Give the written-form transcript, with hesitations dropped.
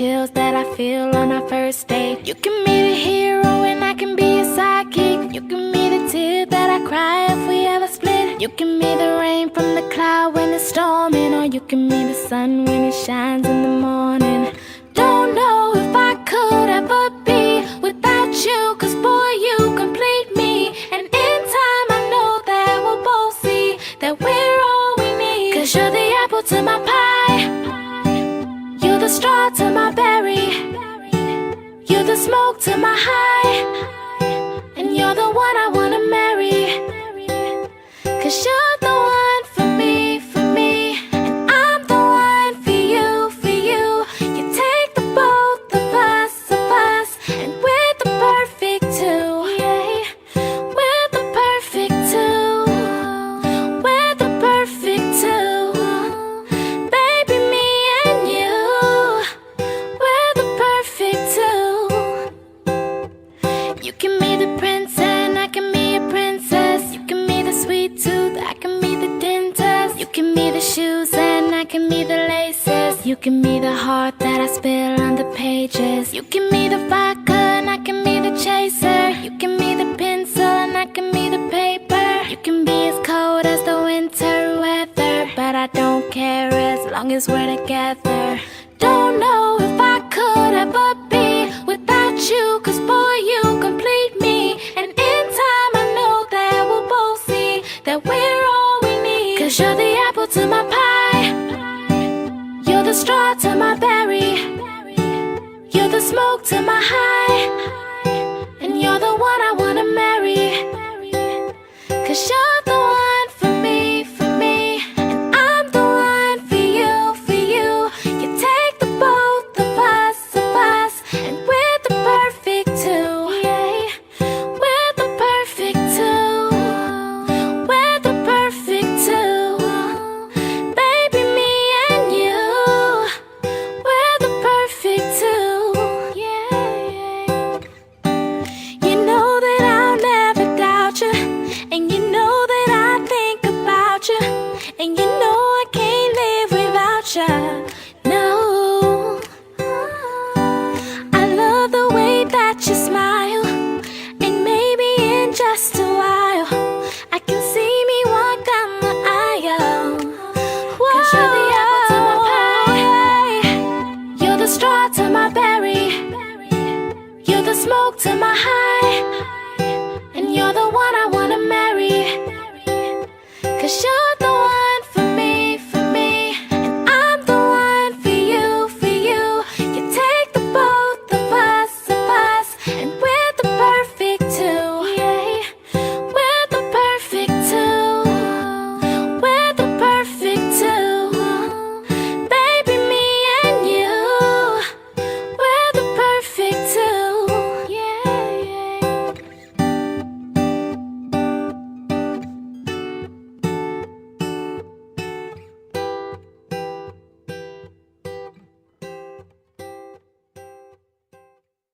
chills that I feel on our first date. You can be the hero and I can be a sidekick. You can be the tear that I cry if we ever split. You can be the rain from the cloud when it's storming, or you can be the sun when it shines in the morning. Don't know if I could ever be without you, 'cause boy, you complete me. And in time I know that we'll both see that we're all we need. 'Cause you're the apple to my pie, you're the straw to my berry, you're the smoke to my high, and you're the one I wanna marry. 'Cause you're the one for me, and I'm the one for you, for you. You take the both of us, and we're the perfect two. Yeah, we're the perfect two. We're the perfect two. Baby, me and you, we're the perfect two. You can be the prince and I can be a princess. You can be the sweet tooth, I can be the dentist. You can be the shoes and I can be the laces. You can be the heart that I spill on the pages. You can be the vodka and I can be the chaser. You can be the pencil and I can be the paper. You can be as cold as the winter weather, but I don't care as long as we're together. Don't know if I could ever be without you, 'cause boy, you complete me. And in time I know that we'll both see that we're all we need. 'Cause you're the apple to my pie, you're the straw to my berry, you're the smoke to my high, and you're the one I wanna marry. 'Cause you're